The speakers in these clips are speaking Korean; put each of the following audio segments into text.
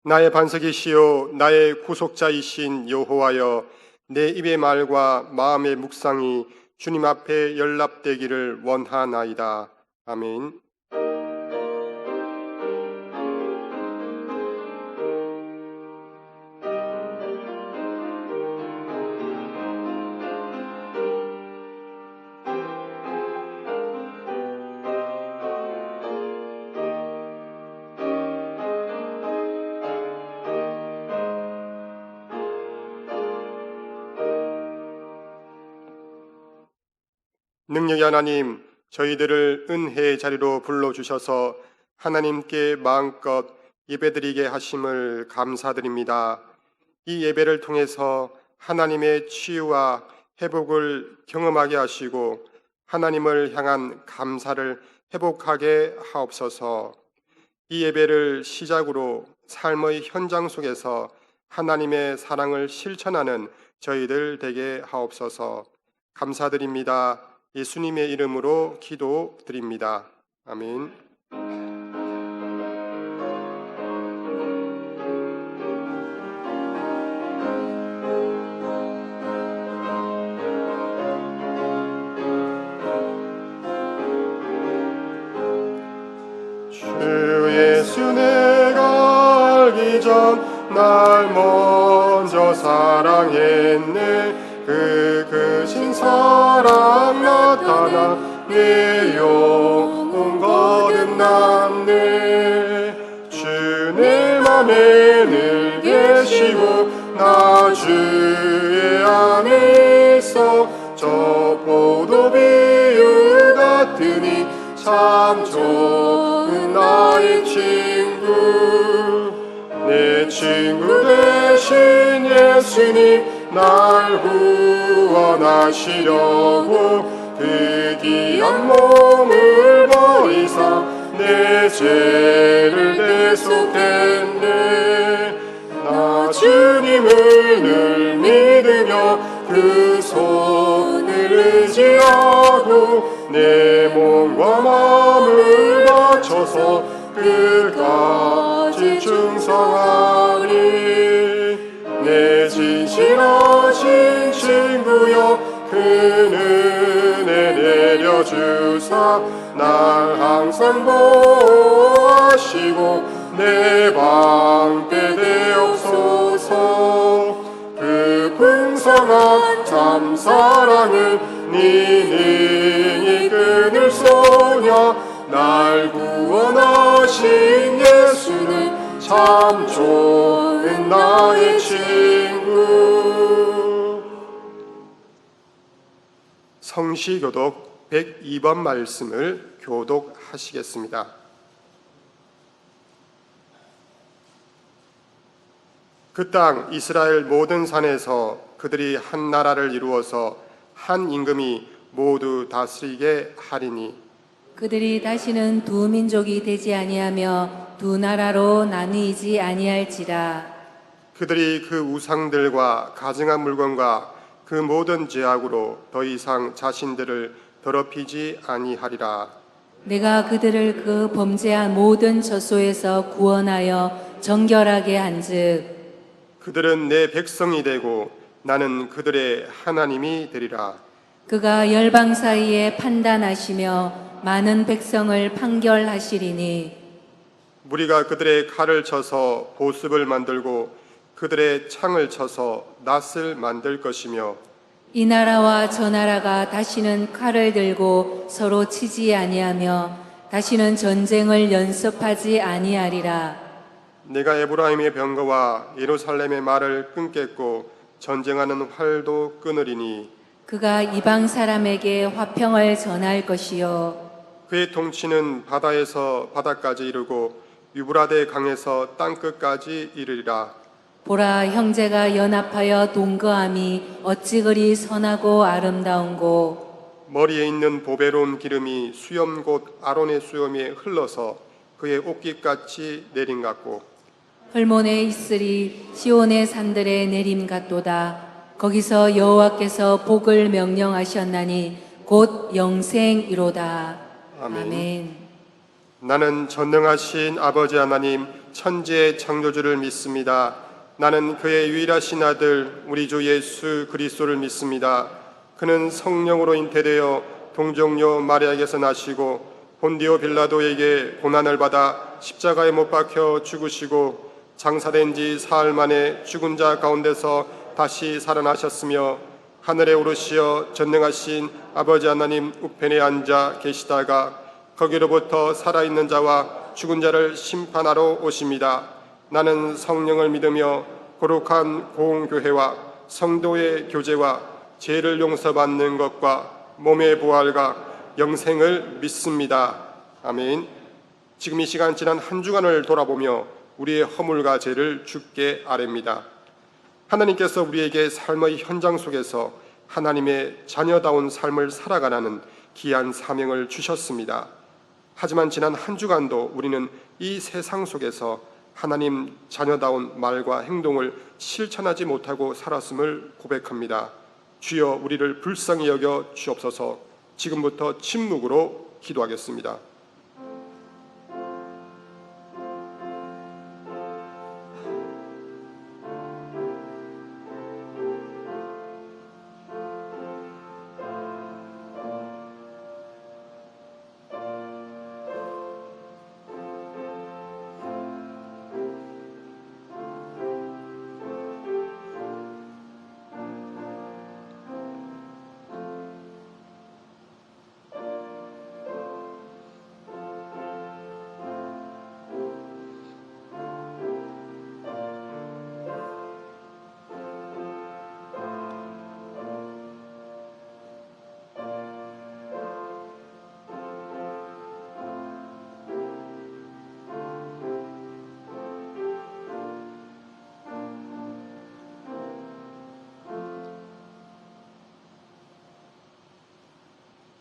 나의 반석이시요 나의 구속자이신 여호와여, 내 입의 말과 마음의 묵상이 주님 앞에 연락되기를 원하나이다. 아멘. 능력의 하나님, 저희들을 은혜의 자리로 불러주셔서 하나님께 마음껏 예배드리게 하심을 감사드립니다. 이 예배를 통해서 하나님의 치유와 회복을 경험하게 하시고 하나님을 향한 감사를 회복하게 하옵소서. 이 예배를 시작으로 삶의 현장 속에서 하나님의 사랑을 실천하는 저희들 되게 하옵소서. 감사드립니다. 예수님의 이름으로 기도드립니다. 아멘. 주 예수 내가 알기 전 날 먼저 사랑했네. 그 크신 사랑 나타나 내 영혼 거듭났네. 주 내 맘에 늘 계시고 나 주의 안에 있어 저 포도비유 같으니 참 좋은 나의 친구. 내 친구 되신 예수님 날 구원하시려고 그 귀한 몸을 버리사 내 죄를 대속했네. 나 주님을 늘 믿으며 그 손을 의지하고 내 몸과 마음을 바쳐서 끝까지 충성하리. 내 진실하신 친구여, 그 은혜 내려주사 날 항상 보호하시고 내 방패 되옵소서. 그 풍성한 참 사랑을 네 능히 끊을 소냐. 날 구원하신 예수는 참 좋은 나의 친구. 성시교독 102번 말씀을 교독하시겠습니다. 그 땅 이스라엘 모든 산에서 그들이 한 나라를 이루어서 한 임금이 모두 다스리게 하리니 그들이 다시는 두 민족이 되지 아니하며 두 나라로 나뉘지 아니할지라. 그들이 그 우상들과 가증한 물건과 그 모든 죄악으로 더 이상 자신들을 더럽히지 아니하리라. 내가 그들을 그 범죄한 모든 저소에서 구원하여 정결하게 한즉 그들은 내 백성이 되고 나는 그들의 하나님이 되리라. 그가 열방 사이에 판단하시며 많은 백성을 판결하시리니 무리가 그들의 칼을 쳐서 보습을 만들고 그들의 창을 쳐서 낫을 만들 것이며 이 나라와 저 나라가 다시는 칼을 들고 서로 치지 아니하며 다시는 전쟁을 연습하지 아니하리라. 내가 에브라임의 병거와 예루살렘의 말을 끊겠고 전쟁하는 활도 끊으리니 그가 이방 사람에게 화평을 전할 것이요 그의 통치는 바다에서 바다까지 이르고 유브라데 강에서 땅끝까지 이르리라. 보라, 형제가 연합하여 동거함이 어찌 그리 선하고 아름다운고. 머리에 있는 보배로운 기름이 수염 곧 아론의 수염에 흘러서 그의 옷깃같이 내림 같고 헐몬에 있으리 시온의 산들에 내림 같도다. 거기서 여호와께서 복을 명령하셨나니 곧 영생이로다. 아멘. 아멘. 나는 전능하신 아버지 하나님 천지의 창조주를 믿습니다. 나는 그의 유일하신 아들 우리 주 예수 그리스도를 믿습니다. 그는 성령으로 잉태되어 동정녀 마리아에게서 나시고 본디오 빌라도에게 고난을 받아 십자가에 못 박혀 죽으시고 장사된 지 사흘 만에 죽은 자 가운데서 다시 살아나셨으며 하늘에 오르시어 전능하신 아버지 하나님 우편에 앉아 계시다가 거기로부터 살아있는 자와 죽은 자를 심판하러 오십니다. 나는 성령을 믿으며 거룩한 공교회와 성도의 교제와 죄를 용서받는 것과 몸의 부활과 영생을 믿습니다. 아멘. 지금 이 시간 지난 한 주간을 돌아보며 우리의 허물과 죄를 주께 아뢰입니다. 하나님께서 우리에게 삶의 현장 속에서 하나님의 자녀다운 삶을 살아가라는 귀한 사명을 주셨습니다. 하지만 지난 한 주간도 우리는 이 세상 속에서 하나님 자녀다운 말과 행동을 실천하지 못하고 살았음을 고백합니다. 주여 우리를 불쌍히 여겨 주옵소서. 지금부터 침묵으로 기도하겠습니다.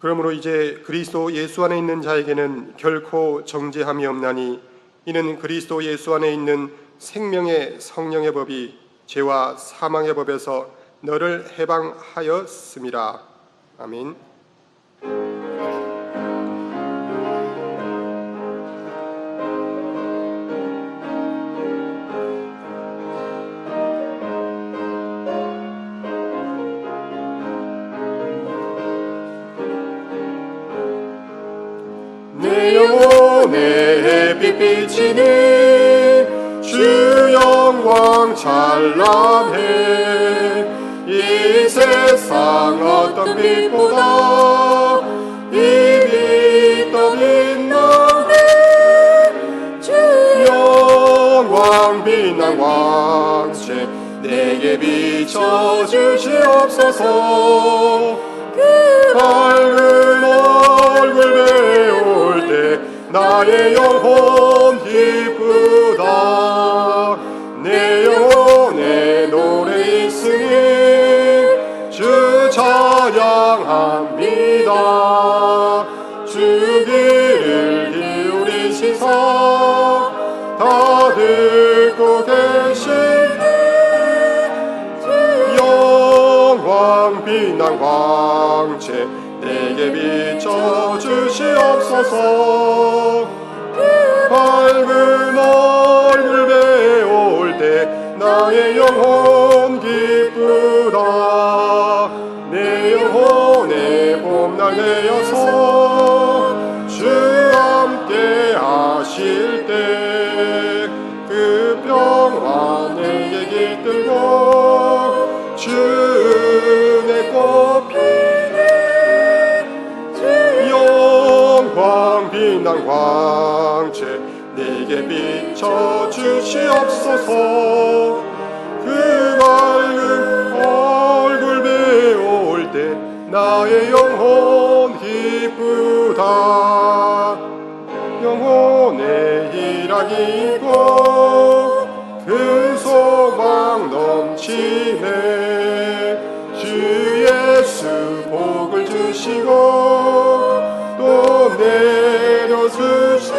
그러므로 이제 그리스도 예수 안에 있는 자에게는 결코 정죄함이 없나니 이는 그리스도 예수 안에 있는 생명의 성령의 법이 죄와 사망의 법에서 너를 해방하였음이라. 아멘. 내 영혼에 빛비치는 주 영광 찬란해. 이 세상 어떤 빛보다 이 빛 더 빛나네. 주 영광 빛난 광채 내게 비춰주시옵소서. 그 밝은 얼굴 배울 때 나의 영혼 기쁘다. 내 영혼의 노래 있으니 주 찬양합니다. 주 귀를 기울이시사 다 듣고 계시네. 영광 빛난 광채 내게 비춰주시옵소서. 밝은 얼굴 배울 때 나의 영혼 기쁘다. 내 영혼의 봄날 되어서 주 함께 하실 때 그 평화 내게 깃들고 주 은혜 꽃피네. 영광 빛난 광채 내게 비춰주시옵소서. 그 밝은 얼굴 배울 때 나의 영혼 기쁘다. 영혼의 희락이 있고 큰 소망 넘치네. 주 예수 복을 주시고 또 내려주시네.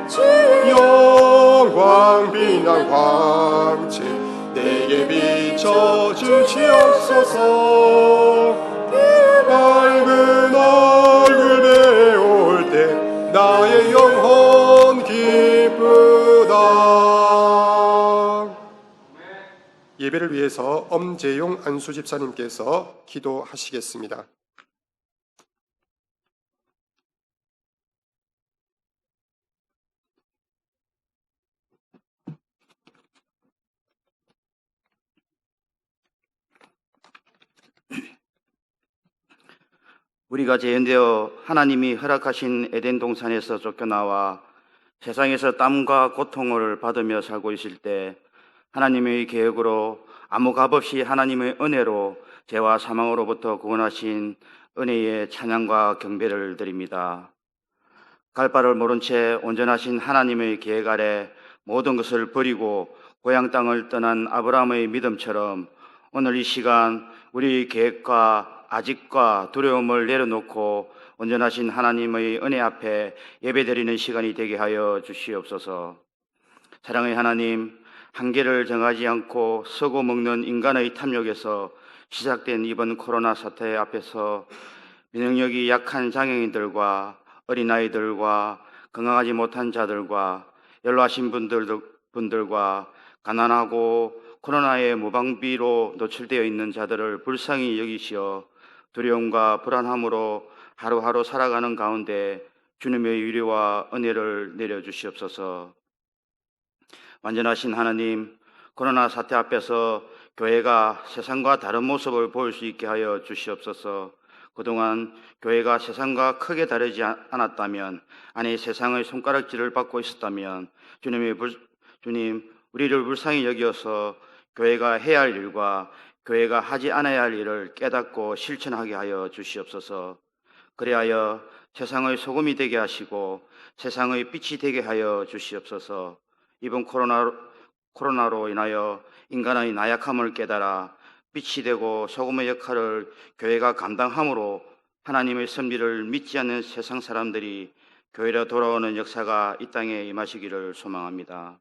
주 영광 빛난 광채 내게 비춰주시옵소서. 그 밝은 얼굴 배울 때 나의 영혼 기쁘다. 예배를 위해서 엄재용 안수 집사님께서 기도하시겠습니다. 우리가 재현되어 하나님이 허락하신 에덴 동산에서 쫓겨나와 세상에서 땀과 고통을 받으며 살고 있을 때 하나님의 계획으로 아무 값없이 하나님의 은혜로 죄와 사망으로부터 구원하신 은혜의 찬양과 경배를 드립니다. 갈 바를 모른 채 온전하신 하나님의 계획 아래 모든 것을 버리고 고향 땅을 떠난 아브라함의 믿음처럼 오늘 이 시간 우리 계획과 아직과 두려움을 내려놓고 온전하신 하나님의 은혜 앞에 예배드리는 시간이 되게 하여 주시옵소서. 사랑의 하나님, 한계를 정하지 않고 서고 먹는 인간의 탐욕에서 시작된 이번 코로나 사태 앞에서 면역력이 약한 장애인들과 어린아이들과 건강하지 못한 자들과 연로하신 분들과 가난하고 코로나의 무방비로 노출되어 있는 자들을 불쌍히 여기시어 두려움과 불안함으로 하루하루 살아가는 가운데 주님의 위로와 은혜를 내려주시옵소서. 완전하신 하나님, 코로나 사태 앞에서 교회가 세상과 다른 모습을 보일 수 있게 하여 주시옵소서. 그동안 교회가 세상과 크게 다르지 않았다면, 아니 세상의 손가락질을 받고 있었다면 주님, 우리를 불쌍히 여기어서 교회가 해야 할 일과 교회가 하지 않아야 할 일을 깨닫고 실천하게 하여 주시옵소서. 그리하여 세상의 소금이 되게 하시고 세상의 빛이 되게 하여 주시옵소서. 이번 코로나로 인하여 인간의 나약함을 깨달아 빛이 되고 소금의 역할을 교회가 감당함으로 하나님의 섭리를 믿지 않는 세상 사람들이 교회로 돌아오는 역사가 이 땅에 임하시기를 소망합니다.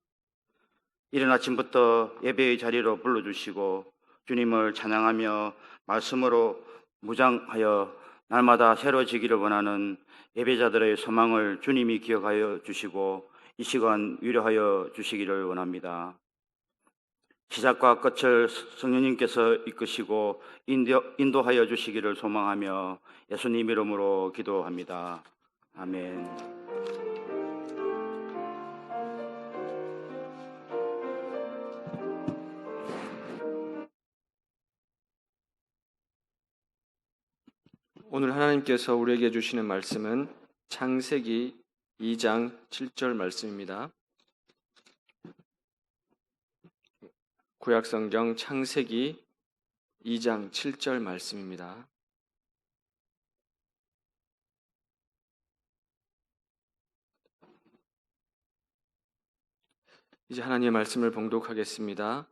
이른 아침부터 예배의 자리로 불러주시고 주님을 찬양하며 말씀으로 무장하여 날마다 새로워지기를 원하는 예배자들의 소망을 주님이 기억하여 주시고 이 시간 위로하여 주시기를 원합니다. 시작과 끝을 성령님께서 이끄시고 인도하여 주시기를 소망하며 예수님 이름으로 기도합니다. 아멘. 오늘 하나님께서 우리에게 주시는 말씀은 창세기 2장 7절 말씀입니다. 구약성경 창세기 2장 7절 말씀입니다. 이제 하나님의 말씀을 봉독하겠습니다.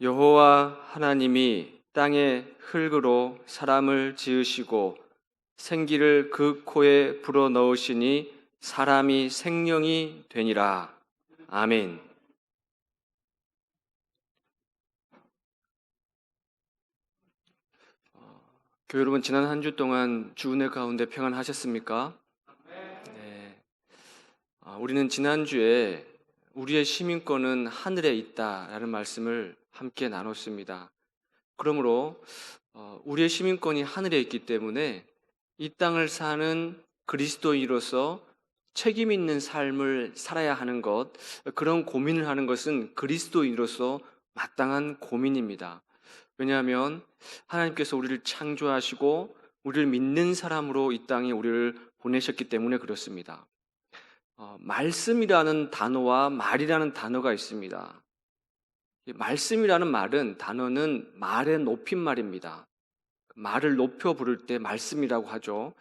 여호와 하나님이 땅의 흙으로 사람을 지으시고 생기를 그 코에 불어넣으시니 사람이 생명이 되니라. 아멘. 교회 여러분, 지난 한 주 동안 주 은혜 가운데 평안하셨습니까? 네. 우리는 지난주에 우리의 시민권은 하늘에 있다라는 말씀을 함께 나눴습니다. 그러므로 우리의 시민권이 하늘에 있기 때문에 이 땅을 사는 그리스도인으로서 책임 있는 삶을 살아야 하는 것, 그런 고민을 하는 것은 그리스도인으로서 마땅한 고민입니다. 왜냐하면 하나님께서 우리를 창조하시고 우리를 믿는 사람으로 이 땅에 우리를 보내셨기 때문에 그렇습니다. 말씀이라는 단어와 말이라는 단어가 있습니다. 말씀이라는 단어는 말의 높임말입니다. 말을 높여 부를 때 말씀이라고 하죠.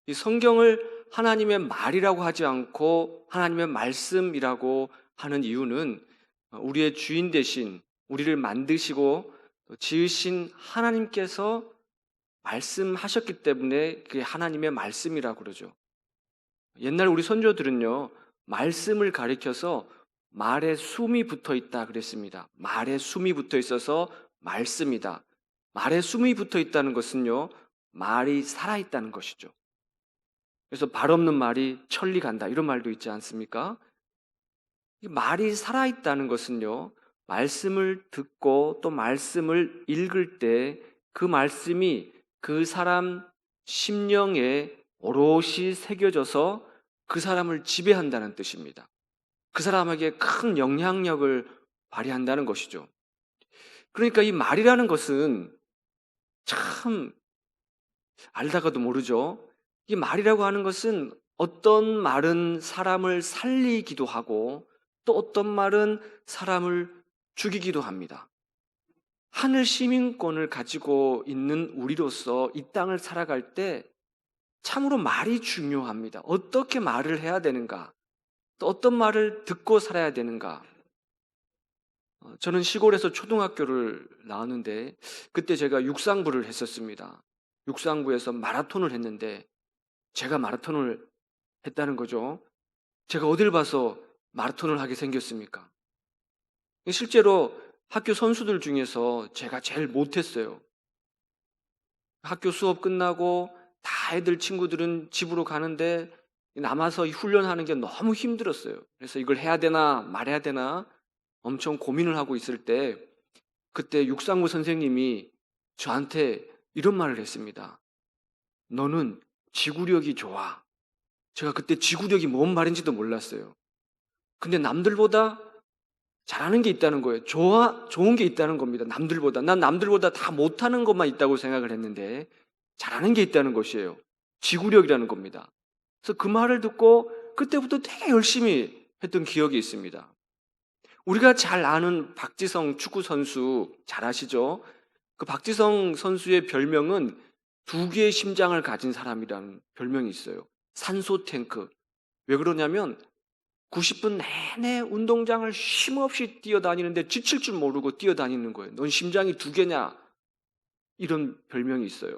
이 성경을 하나님의 말이라고 하지 않고 하나님의 말씀이라고 하는 이유는 우리의 주인 되신, 우리를 만드시고 지으신 하나님께서 말씀하셨기 때문에 그게 하나님의 말씀이라고 그러죠. 옛날 우리 선조들은요, 말씀을 가리켜서 말에 숨이 붙어 있다 그랬습니다. 말에 숨이 붙어 있어서 말씀이다. 말에 숨이 붙어 있다는 것은요, 말이 살아있다는 것이죠. 그래서 발 없는 말이 천리 간다, 이런 말도 있지 않습니까? 말이 살아있다는 것은요, 말씀을 듣고 또 말씀을 읽을 때 그 말씀이 그 사람 심령에 오롯이 새겨져서 그 사람을 지배한다는 뜻입니다. 그 사람에게 큰 영향력을 발휘한다는 것이죠. 그러니까 이 말이라는 것은 참 알다가도 모르죠. 이 말이라고 하는 것은 어떤 말은 사람을 살리기도 하고 또 어떤 말은 사람을 죽이기도 합니다. 하늘 시민권을 가지고 있는 우리로서 이 땅을 살아갈 때 참으로 말이 중요합니다. 어떻게 말을 해야 되는가? 또 어떤 말을 듣고 살아야 되는가? 저는 시골에서 초등학교를 나왔는데 그때 제가 육상부를 했었습니다. 육상부에서 마라톤을 했는데 제가 마라톤을 했다는 거죠. 제가 어딜 봐서 마라톤을 하게 생겼습니까? 실제로 학교 선수들 중에서 제가 제일 못했어요. 학교 수업 끝나고 다 애들 친구들은 집으로 가는데 남아서 훈련하는 게 너무 힘들었어요. 그래서 이걸 해야 되나 말해야 되나 엄청 고민을 하고 있을 때 그때 육상부 선생님이 저한테 이런 말을 했습니다. 너는 지구력이 좋아. 제가 그때 지구력이 뭔 말인지도 몰랐어요. 근데 남들보다 잘하는 게 있다는 거예요. 좋은 게 있다는 겁니다. 남들보다. 난 남들보다 다 못하는 것만 있다고 생각을 했는데 잘하는 게 있다는 것이에요. 지구력이라는 겁니다. 그래서 그 말을 듣고 그때부터 되게 열심히 했던 기억이 있습니다. 우리가 잘 아는 박지성 축구 선수 잘 아시죠? 그 박지성 선수의 별명은 2개의 심장을 가진 사람이라는 별명이 있어요. 산소 탱크. 왜 그러냐면 90분 내내 운동장을 쉼없이 뛰어다니는데 지칠 줄 모르고 뛰어다니는 거예요. 넌 심장이 2개냐? 이런 별명이 있어요.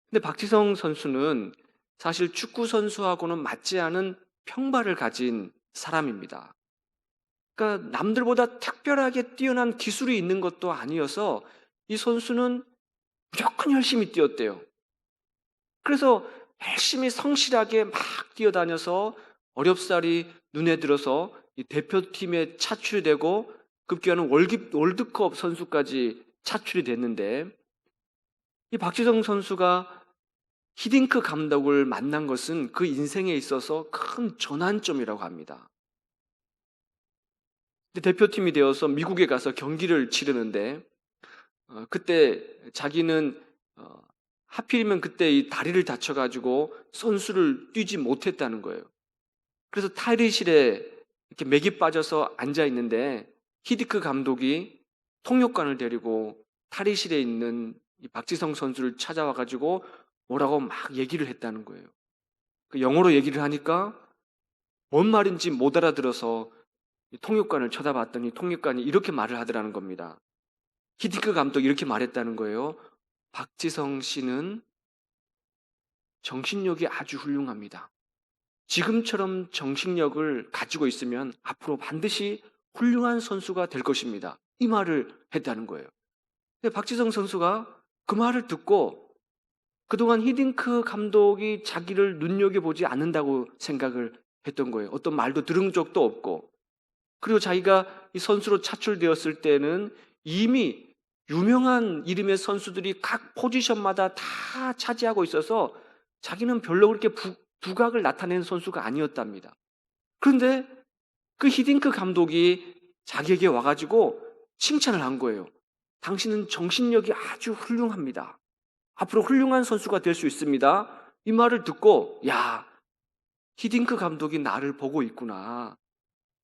근데 박지성 선수는 사실 축구 선수하고는 맞지 않은 평발을 가진 사람입니다. 그러니까 남들보다 특별하게 뛰어난 기술이 있는 것도 아니어서 이 선수는 무조건 열심히 뛰었대요. 그래서 열심히 성실하게 막 뛰어다녀서 어렵사리 눈에 들어서 이 대표팀에 차출이 되고 급기야는 월드컵 선수까지 차출이 됐는데 이 박지성 선수가 히딩크 감독을 만난 것은 그 인생에 있어서 큰 전환점이라고 합니다. 대표팀이 되어서 미국에 가서 경기를 치르는데 그때 자기는 하필이면 그때 이 다리를 다쳐가지고 선수를 뛰지 못했다는 거예요. 그래서 탈의실에 이렇게 맥이 빠져서 앉아 있는데 히딩크 감독이 통역관을 데리고 탈의실에 있는 이 박지성 선수를 찾아와가지고 뭐라고 막 얘기를 했다는 거예요. 그 영어로 얘기를 하니까 뭔 말인지 못 알아들어서 통역관을 쳐다봤더니 통역관이 이렇게 말을 하더라는 겁니다. 히딩크 감독이 이렇게 말했다는 거예요. 박지성 씨는 정신력이 아주 훌륭합니다. 지금처럼 정신력을 가지고 있으면 앞으로 반드시 훌륭한 선수가 될 것입니다. 이 말을 했다는 거예요. 근데 박지성 선수가 그 말을 듣고 그동안 히딩크 감독이 자기를 눈여겨보지 않는다고 생각을 했던 거예요. 어떤 말도 들은 적도 없고. 그리고 자기가 이 선수로 차출되었을 때는 이미 유명한 이름의 선수들이 각 포지션마다 다 차지하고 있어서 자기는 별로 그렇게 두각을 나타내는 선수가 아니었답니다. 그런데 그 히딩크 감독이 자기에게 와가지고 칭찬을 한 거예요. 당신은 정신력이 아주 훌륭합니다. 앞으로 훌륭한 선수가 될 수 있습니다. 이 말을 듣고 야, 히딩크 감독이 나를 보고 있구나.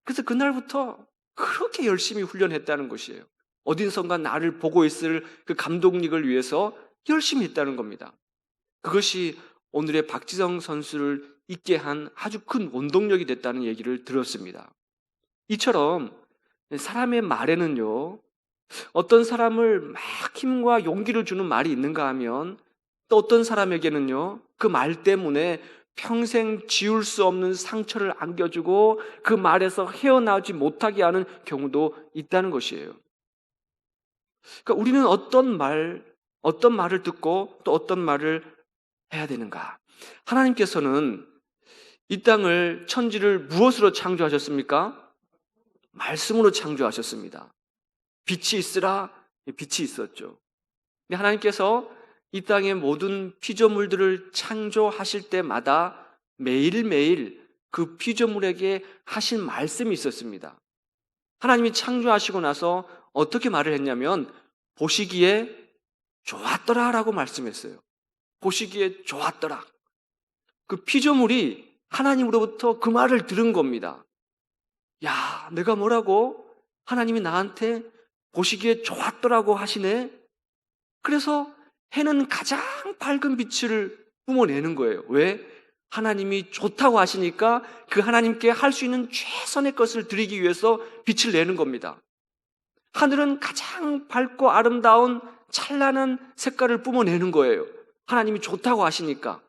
그래서 그날부터 그렇게 열심히 훈련했다는 것이에요. 어딘선가 나를 보고 있을 그 감독님을 위해서 열심히 했다는 겁니다. 그것이 오늘의 박지성 선수를 있게 한 아주 큰 원동력이 됐다는 얘기를 들었습니다. 이처럼 사람의 말에는요, 어떤 사람을 막 힘과 용기를 주는 말이 있는가 하면 또 어떤 사람에게는요, 그 말 때문에 평생 지울 수 없는 상처를 안겨주고 그 말에서 헤어나오지 못하게 하는 경우도 있다는 것이에요. 그러니까 우리는 어떤 말을 듣고 또 어떤 말을 해야 되는가? 하나님께서는 이 땅을 천지를 무엇으로 창조하셨습니까? 말씀으로 창조하셨습니다. 빛이 있으라. 빛이 있었죠. 근데 하나님께서 이 땅의 모든 피조물들을 창조하실 때마다 매일매일 그 피조물에게 하신 말씀이 있었습니다. 하나님이 창조하시고 나서 어떻게 말을 했냐면 보시기에 좋았더라 라고 말씀했어요. 보시기에 좋았더라. 그 피조물이 하나님으로부터 그 말을 들은 겁니다. 야, 내가 뭐라고? 하나님이 나한테 보시기에 좋았더라고 하시네. 그래서 해는 가장 밝은 빛을 뿜어내는 거예요. 왜? 하나님이 좋다고 하시니까 그 하나님께 할 수 있는 최선의 것을 드리기 위해서 빛을 내는 겁니다. 하늘은 가장 밝고 아름다운 찬란한 색깔을 뿜어내는 거예요. 하나님이 좋다고 하시니까.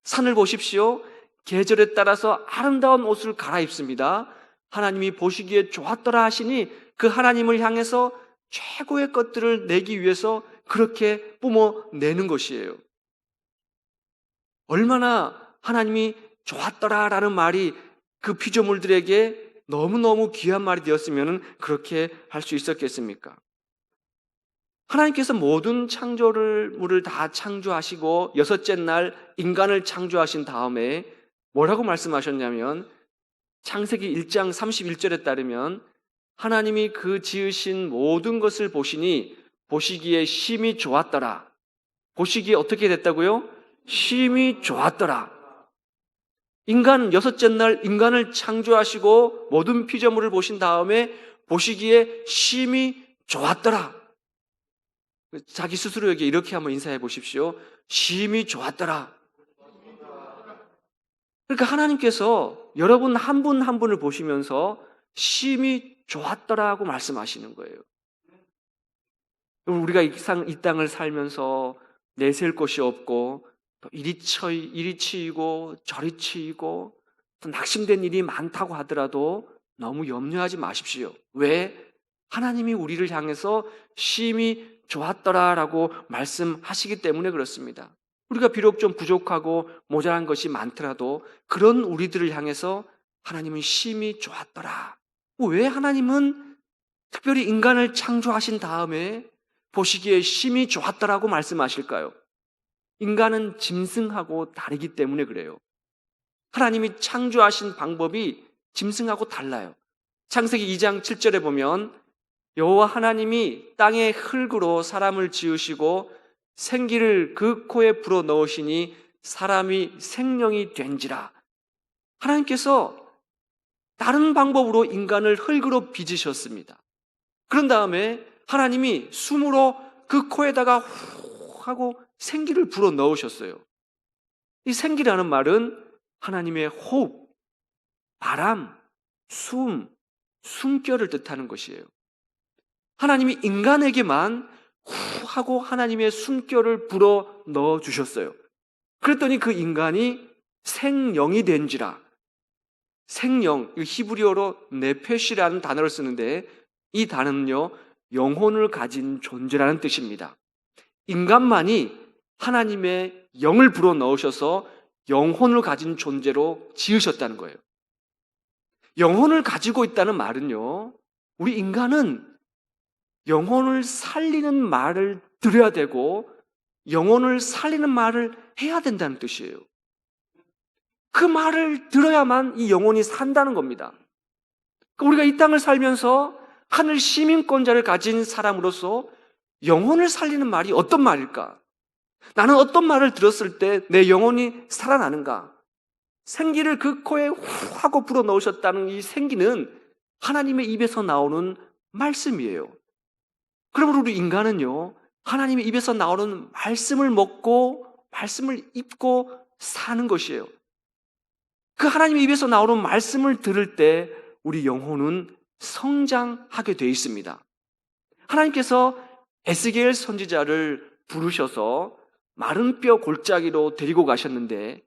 산을 보십시오. 계절에 따라서 아름다운 옷을 갈아입습니다. 하나님이 보시기에 좋았더라 하시니 그 하나님을 향해서 최고의 것들을 내기 위해서 그렇게 뿜어내는 것이에요. 얼마나 하나님이 좋았더라라는 말이 그 피조물들에게 너무너무 귀한 말이 되었으면 그렇게 할 수 있었겠습니까? 하나님께서 모든 창조물을 다 창조하시고 여섯째 날 인간을 창조하신 다음에 뭐라고 말씀하셨냐면 창세기 1장 31절에 따르면 하나님이 그 지으신 모든 것을 보시니 보시기에 심히 좋았더라. 보시기에 어떻게 됐다고요? 심히 좋았더라. 인간 여섯째 날 인간을 창조하시고 모든 피조물을 보신 다음에 보시기에 심히 좋았더라. 자기 스스로에게 이렇게 한번 인사해 보십시오. 심히 좋았더라. 그러니까 하나님께서 여러분 한 분 한 분을 보시면서 심히 좋았더라고 말씀하시는 거예요. 우리가 이 땅을 살면서 내세울 것이 없고 또 이리 치이고 저리 치이고 또 낙심된 일이 많다고 하더라도 너무 염려하지 마십시오. 왜? 하나님이 우리를 향해서 심히 좋았더라라고 말씀하시기 때문에 그렇습니다. 우리가 비록 좀 부족하고 모자란 것이 많더라도 그런 우리들을 향해서 하나님은 심히 좋았더라. 왜 하나님은 특별히 인간을 창조하신 다음에 보시기에 심히 좋았더라고 말씀하실까요? 인간은 짐승하고 다르기 때문에 그래요. 하나님이 창조하신 방법이 짐승하고 달라요. 창세기 2장 7절에 보면 여호와 하나님이 땅의 흙으로 사람을 지으시고 생기를 그 코에 불어 넣으시니 사람이 생명이 된지라. 하나님께서 다른 방법으로 인간을 흙으로 빚으셨습니다. 그런 다음에 하나님이 숨으로 그 코에다가 후 하고 생기를 불어 넣으셨어요. 이 생기라는 말은 하나님의 호흡, 바람, 숨결을 뜻하는 것이에요. 하나님이 인간에게만 후 하고 하나님의 숨결을 불어 넣어 주셨어요. 그랬더니 그 인간이 생영이 된지라. 생영, 히브리어로 네페시라는 단어를 쓰는데 이 단어는요, 영혼을 가진 존재라는 뜻입니다. 인간만이 하나님의 영을 불어 넣으셔서 영혼을 가진 존재로 지으셨다는 거예요. 영혼을 가지고 있다는 말은요, 우리 인간은 영혼을 살리는 말을 들어야 되고 영혼을 살리는 말을 해야 된다는 뜻이에요. 그 말을 들어야만 이 영혼이 산다는 겁니다. 우리가 이 땅을 살면서 하늘 시민권자를 가진 사람으로서 영혼을 살리는 말이 어떤 말일까? 나는 어떤 말을 들었을 때 내 영혼이 살아나는가? 생기를 그 코에 후 하고 불어 넣으셨다는 이 생기는 하나님의 입에서 나오는 말씀이에요. 그러므로 우리 인간은요, 하나님의 입에서 나오는 말씀을 먹고 말씀을 입고 사는 것이에요. 그 하나님의 입에서 나오는 말씀을 들을 때 우리 영혼은 성장하게 되어 있습니다. 하나님께서 에스겔 선지자를 부르셔서 마른 뼈 골짜기로 데리고 가셨는데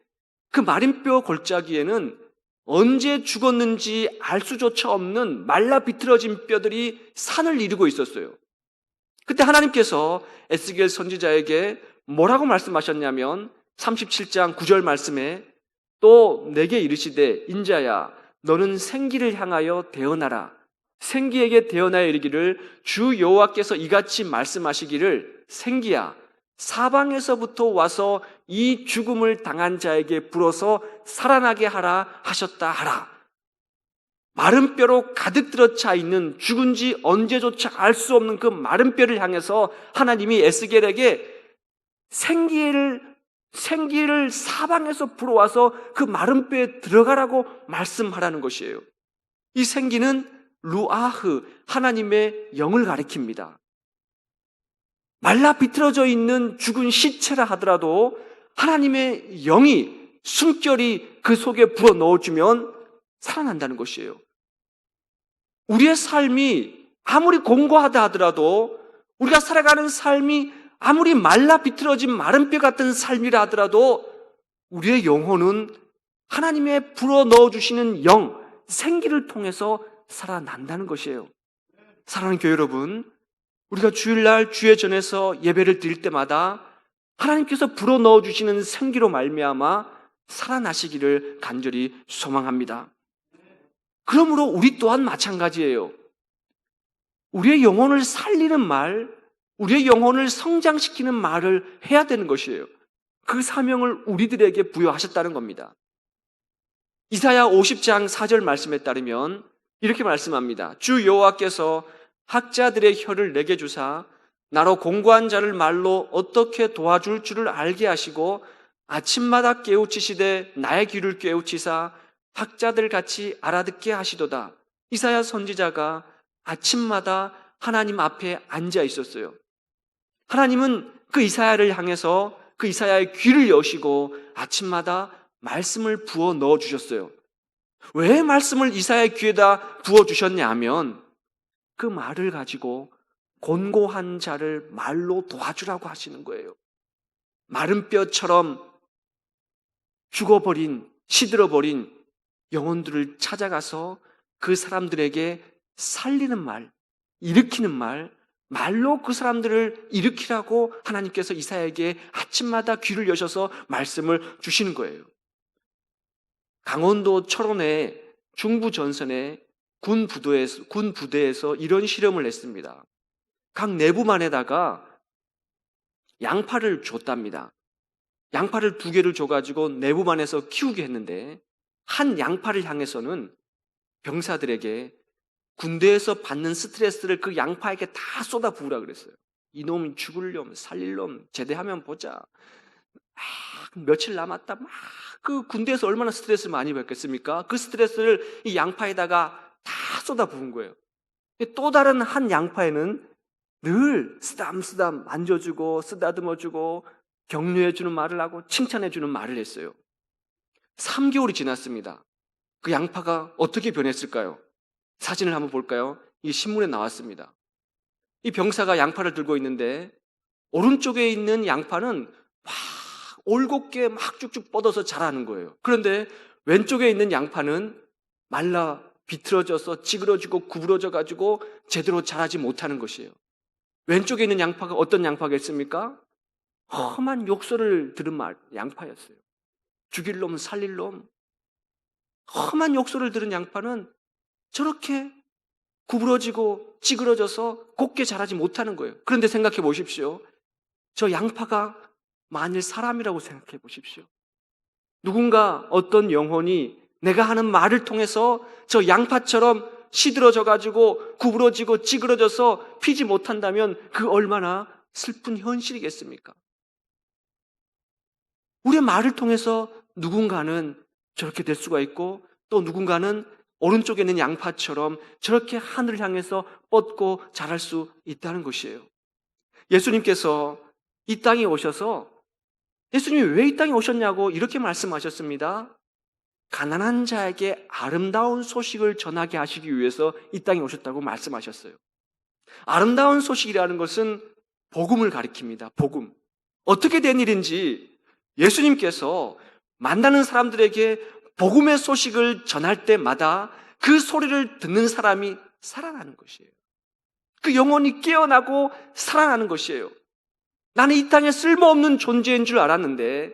그 마른 뼈 골짜기에는 언제 죽었는지 알 수조차 없는 말라 비틀어진 뼈들이 산을 이루고 있었어요. 그때 하나님께서 에스겔 선지자에게 뭐라고 말씀하셨냐면 37장 9절 말씀에 또 내게 이르시되 인자야 너는 생기를 향하여 대언하라. 생기에게 대언하여 이르기를 주 여호와께서 이같이 말씀하시기를 생기야 사방에서부터 와서 이 죽음을 당한 자에게 불어서 살아나게 하라 하셨다 하라. 마른 뼈로 가득 들어차 있는 죽은지 언제조차 알 수 없는 그 마른 뼈를 향해서 하나님이 에스겔에게 생기를 사방에서 불어와서 그 마른 뼈에 들어가라고 말씀하라는 것이에요. 이 생기는 루아흐, 하나님의 영을 가리킵니다. 말라 비틀어져 있는 죽은 시체라 하더라도 하나님의 영이, 숨결이 그 속에 불어 넣어주면 살아난다는 것이에요. 우리의 삶이 아무리 공고하다 하더라도, 우리가 살아가는 삶이 아무리 말라 비틀어진 마른 뼈 같은 삶이라 하더라도 우리의 영혼은 하나님의 불어 넣어주시는 영, 생기를 통해서 살아난다는 것이에요. 사랑하는 교회 여러분, 우리가 주일날 주의 전에서 예배를 드릴 때마다 하나님께서 불어 넣어주시는 생기로 말미암아 살아나시기를 간절히 소망합니다. 그러므로 우리 또한 마찬가지예요. 우리의 영혼을 살리는 말, 우리의 영혼을 성장시키는 말을 해야 되는 것이에요. 그 사명을 우리들에게 부여하셨다는 겁니다. 이사야 50장 4절 말씀에 따르면 이렇게 말씀합니다. 주 여호와께서 학자들의 혀를 내게 주사 나로 공고한 자를 말로 어떻게 도와줄 줄을 알게 하시고 아침마다 깨우치시되 나의 귀를 깨우치사 학자들 같이 알아듣게 하시도다. 이사야 선지자가 아침마다 하나님 앞에 앉아 있었어요. 하나님은 그 이사야를 향해서 그 이사야의 귀를 여시고 아침마다 말씀을 부어 넣어 주셨어요. 왜 말씀을 이사야의 귀에다 부어 주셨냐 하면 그 말을 가지고 곤고한 자를 말로 도와주라고 하시는 거예요. 마른 뼈처럼 죽어버린, 시들어버린 영혼들을 찾아가서 그 사람들에게 살리는 말, 일으키는 말, 말로 그 사람들을 일으키라고 하나님께서 이사야에게 아침마다 귀를 여셔서 말씀을 주시는 거예요. 강원도 철원의 중부전선의 군 부대에서 이런 실험을 했습니다. 각 내부만에다가 양파를 줬답니다. 양파를 2개를 줘가지고 내부만에서 키우게 했는데 한 양파를 향해서는 병사들에게 군대에서 받는 스트레스를 그 양파에게 다 쏟아 부으라 그랬어요. 이놈이 죽을 놈, 살릴 놈, 제대하면 보자. 며칠 남았다. 막 그 군대에서 얼마나 스트레스를 많이 받겠습니까? 그 스트레스를 이 양파에다가 다 쏟아 부은 거예요. 또 다른 한 양파에는 늘 쓰담쓰담 만져주고 쓰다듬어주고 격려해주는 말을 하고 칭찬해주는 말을 했어요. 3개월이 지났습니다. 그 양파가 어떻게 변했을까요? 사진을 한번 볼까요? 이 신문에 나왔습니다. 이 병사가 양파를 들고 있는데 오른쪽에 있는 양파는 막 올곧게 막 쭉쭉 뻗어서 자라는 거예요. 그런데 왼쪽에 있는 양파는 말라 비틀어져서 찌그러지고 구부러져 가지고 제대로 자라지 못하는 것이에요. 왼쪽에 있는 양파가 어떤 양파겠습니까? 험한 욕설을 들은 양파였어요. 죽일 놈, 살릴 놈. 험한 욕설을 들은 양파는 저렇게 구부러지고 찌그러져서 곱게 자라지 못하는 거예요. 그런데 생각해 보십시오. 저 양파가 만일 사람이라고 생각해 보십시오. 누군가 어떤 영혼이 내가 하는 말을 통해서 저 양파처럼 시들어져 가지고 구부러지고 찌그러져서 피지 못한다면 그 얼마나 슬픈 현실이겠습니까? 우리의 말을 통해서 누군가는 저렇게 될 수가 있고 또 누군가는 오른쪽에 있는 양파처럼 저렇게 하늘을 향해서 뻗고 자랄 수 있다는 것이에요. 예수님께서 이 땅에 오셔서 예수님이 왜 이 땅에 오셨냐고 이렇게 말씀하셨습니다. 가난한 자에게 아름다운 소식을 전하게 하시기 위해서 이 땅에 오셨다고 말씀하셨어요. 아름다운 소식이라는 것은 복음을 가리킵니다. 복음. 어떻게 된 일인지 예수님께서 만나는 사람들에게 복음의 소식을 전할 때마다 그 소리를 듣는 사람이 살아나는 것이에요. 그 영혼이 깨어나고 살아나는 것이에요. 나는 이 땅에 쓸모없는 존재인 줄 알았는데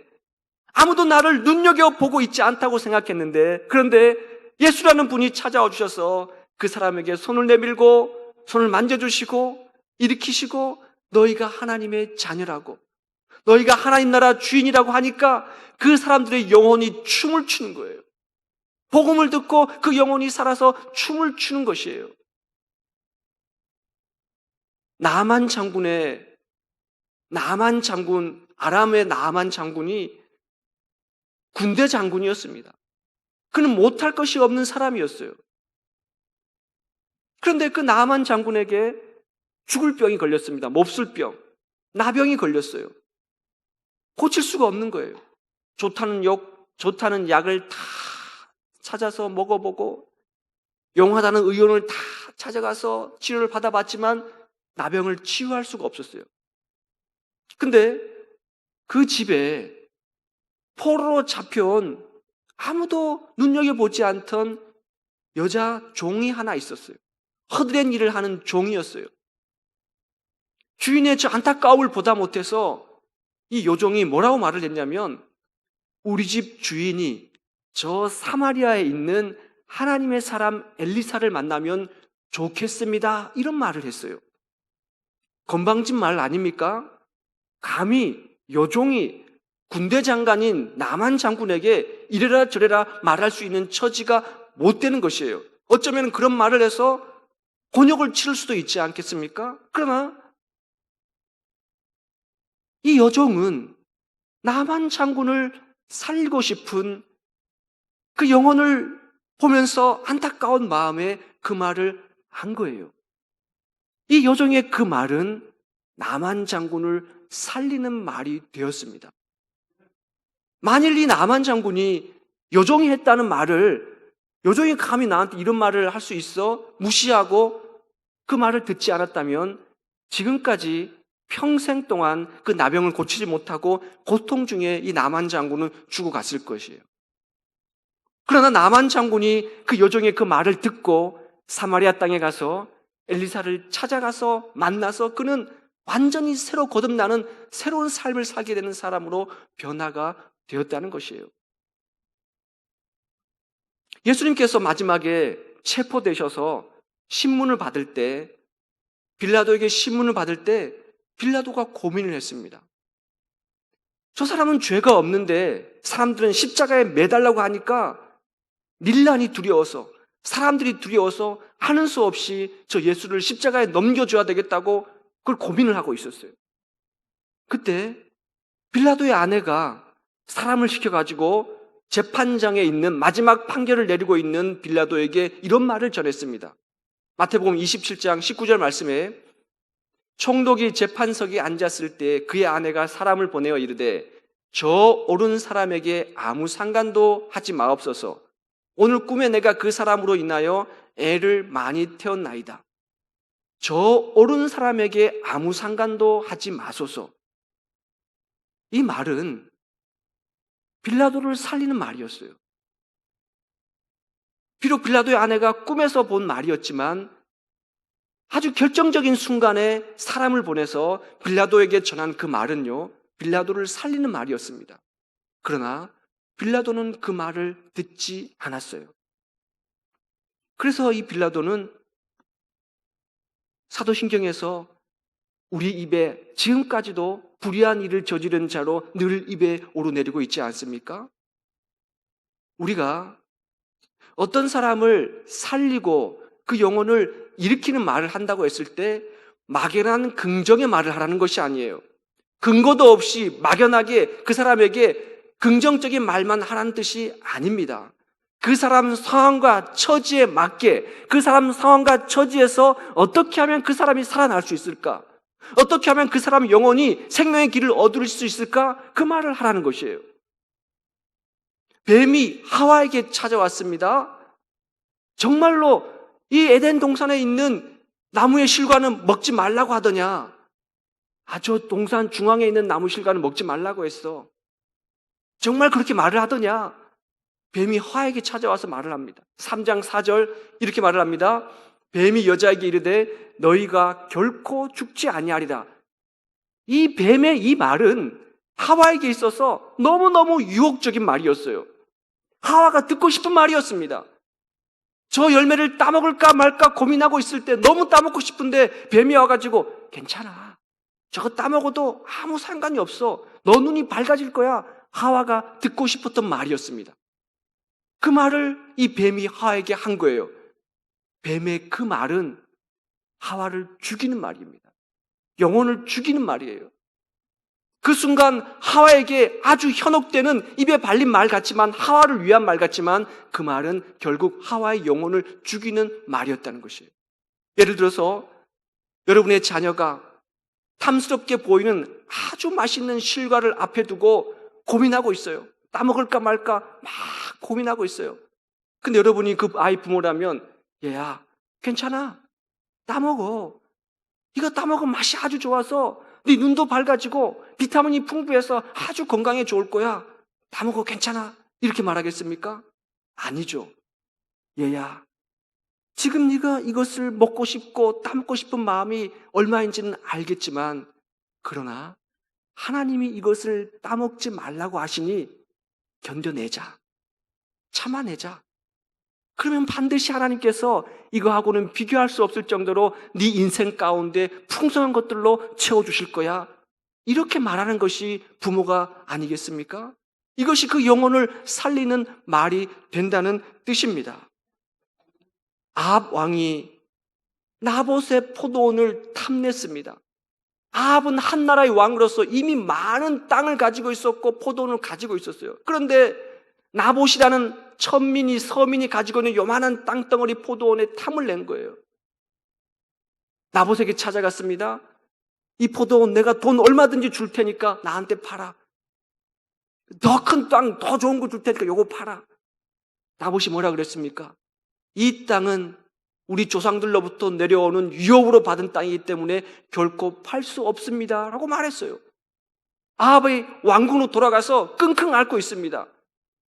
아무도 나를 눈여겨보고 있지 않다고 생각했는데 그런데 예수라는 분이 찾아와 주셔서 그 사람에게 손을 내밀고 손을 만져주시고 일으키시고 너희가 하나님의 자녀라고, 너희가 하나님 나라 주인이라고 하니까 그 사람들의 영혼이 춤을 추는 거예요. 복음을 듣고 그 영혼이 살아서 춤을 추는 것이에요. 나만 장군, 아람의 나만 장군이 군대 장군이었습니다. 그는 못할 것이 없는 사람이었어요. 그런데 그 나만 장군에게 죽을 병이 걸렸습니다. 몹쓸병, 나병이 걸렸어요. 고칠 수가 없는 거예요. 좋다는 약을 다 찾아서 먹어보고 용하다는 의원을 다 찾아가서 치료를 받아봤지만 나병을 치유할 수가 없었어요. 근데 그 집에 포로로 잡혀온 아무도 눈여겨보지 않던 여자 종이 하나 있었어요. 허드렛 일을 하는 종이었어요. 주인의 저 안타까움을 보다 못해서 이 요종이 뭐라고 말을 했냐면, 우리 집 주인이 저 사마리아에 있는 하나님의 사람 엘리사를 만나면 좋겠습니다, 이런 말을 했어요. 건방진 말 아닙니까? 감히 요종이 군대 장관인 나만 장군에게 이래라 저래라 말할 수 있는 처지가 못 되는 것이에요. 어쩌면 그런 말을 해서 곤욕을 치를 수도 있지 않겠습니까? 그러나 이 여종은 나만 장군을 살리고 싶은 그 영혼을 보면서 안타까운 마음에 그 말을 한 거예요. 이 여종의 그 말은 나만 장군을 살리는 말이 되었습니다. 만일 이 나만 장군이 여종이 했다는 말을, 여종이 감히 나한테 이런 말을 할 수 있어 무시하고 그 말을 듣지 않았다면 지금까지 평생 동안 그 나병을 고치지 못하고 고통 중에 이 나만 장군은 죽어갔을 것이에요. 그러나 나만 장군이 그 여종의 그 말을 듣고 사마리아 땅에 가서 엘리사를 찾아가서 만나서 그는 완전히 새로 거듭나는 새로운 삶을 살게 되는 사람으로 변화가 되었다는 것이에요. 예수님께서 마지막에 체포되셔서 신문을 받을 때, 빌라도에게 신문을 받을 때 빌라도가 고민을 했습니다. 저 사람은 죄가 없는데 사람들은 십자가에 매달라고 하니까 밀란이 두려워서, 사람들이 두려워서 하는 수 없이 저 예수를 십자가에 넘겨줘야 되겠다고 그걸 고민을 하고 있었어요. 그때 빌라도의 아내가 사람을 시켜가지고 재판장에 있는 마지막 판결을 내리고 있는 빌라도에게 이런 말을 전했습니다. 마태복음 27장 19절 말씀에, 총독이 재판석에 앉았을 때 그의 아내가 사람을 보내어 이르되 저 옳은 사람에게 아무 상관도 하지 마옵소서. 오늘 꿈에 내가 그 사람으로 인하여 애를 많이 태웠나이다. 저 옳은 사람에게 아무 상관도 하지 마소서. 이 말은 빌라도를 살리는 말이었어요. 비록 빌라도의 아내가 꿈에서 본 말이었지만 아주 결정적인 순간에 사람을 보내서 빌라도에게 전한 그 말은요, 빌라도를 살리는 말이었습니다. 그러나 빌라도는 그 말을 듣지 않았어요. 그래서 이 빌라도는 사도신경에서 우리 입에 지금까지도 불의한 일을 저지른 자로 늘 입에 오르내리고 있지 않습니까? 우리가 어떤 사람을 살리고 그 영혼을 일으키는 말을 한다고 했을 때 막연한 긍정의 말을 하라는 것이 아니에요. 근거도 없이 막연하게 그 사람에게 긍정적인 말만 하라는 뜻이 아닙니다. 그 사람 상황과 처지에 맞게, 그 사람 상황과 처지에서 어떻게 하면 그 사람이 살아날 수 있을까? 어떻게 하면 그 사람 영혼이 생명의 길을 얻을 수 있을까? 그 말을 하라는 것이에요. 뱀이 하와에게 찾아왔습니다. 정말로 이 에덴 동산에 있는 나무의 실과는 먹지 말라고 하더냐? 저 동산 중앙에 있는 나무 실과는 먹지 말라고 했어. 정말 그렇게 말을 하더냐? 뱀이 하와에게 찾아와서 말을 합니다. 3장 4절 이렇게 말을 합니다. 뱀이 여자에게 이르되 너희가 결코 죽지 아니하리라. 이 뱀의 이 말은 하와에게 있어서 너무너무 유혹적인 말이었어요. 하와가 듣고 싶은 말이었습니다. 저 열매를 따먹을까 말까 고민하고 있을 때 너무 따먹고 싶은데 뱀이 와가지고 괜찮아. 저거 따먹어도 아무 상관이 없어. 너 눈이 밝아질 거야. 하와가 듣고 싶었던 말이었습니다. 그 말을 이 뱀이 하와에게 한 거예요. 뱀의 그 말은 하와를 죽이는 말입니다. 영혼을 죽이는 말이에요. 그 순간 하와에게 아주 현혹되는 입에 발린 말 같지만, 하와를 위한 말 같지만, 그 말은 결국 하와의 영혼을 죽이는 말이었다는 것이에요. 예를 들어서 여러분의 자녀가 탐스럽게 보이는 아주 맛있는 실과를 앞에 두고 고민하고 있어요. 따먹을까 말까 막 고민하고 있어요. 근데 여러분이 그 아이 부모라면, 얘야 괜찮아, 따먹어. 이거 따먹으면 맛이 아주 좋아서 네 눈도 밝아지고 비타민이 풍부해서 아주 건강에 좋을 거야. 따먹어, 괜찮아. 이렇게 말하겠습니까? 아니죠. 얘야, 지금 네가 이것을 먹고 싶고 따먹고 싶은 마음이 얼마인지는 알겠지만, 그러나 하나님이 이것을 따먹지 말라고 하시니 견뎌내자. 참아내자. 그러면 반드시 하나님께서 이거하고는 비교할 수 없을 정도로 네 인생 가운데 풍성한 것들로 채워주실 거야. 이렇게 말하는 것이 부모가 아니겠습니까? 이것이 그 영혼을 살리는 말이 된다는 뜻입니다. 아합 왕이 나봇의 포도원을 탐냈습니다. 아합은 한 나라의 왕으로서 이미 많은 땅을 가지고 있었고 포도원을 가지고 있었어요. 그런데 나봇이라는 천민이, 서민이 가지고 있는 요만한 땅덩어리 포도원에 탐을 낸 거예요. 나봇에게 찾아갔습니다. 이 포도원 내가 돈 얼마든지 줄 테니까 나한테 팔아. 더 큰 땅, 더 좋은 거 줄 테니까 요거 팔아. 나봇이 뭐라 그랬습니까? 이 땅은 우리 조상들로부터 내려오는 유업으로 받은 땅이기 때문에 결코 팔 수 없습니다 라고 말했어요. 아합의 왕궁으로 돌아가서 끙끙 앓고 있습니다.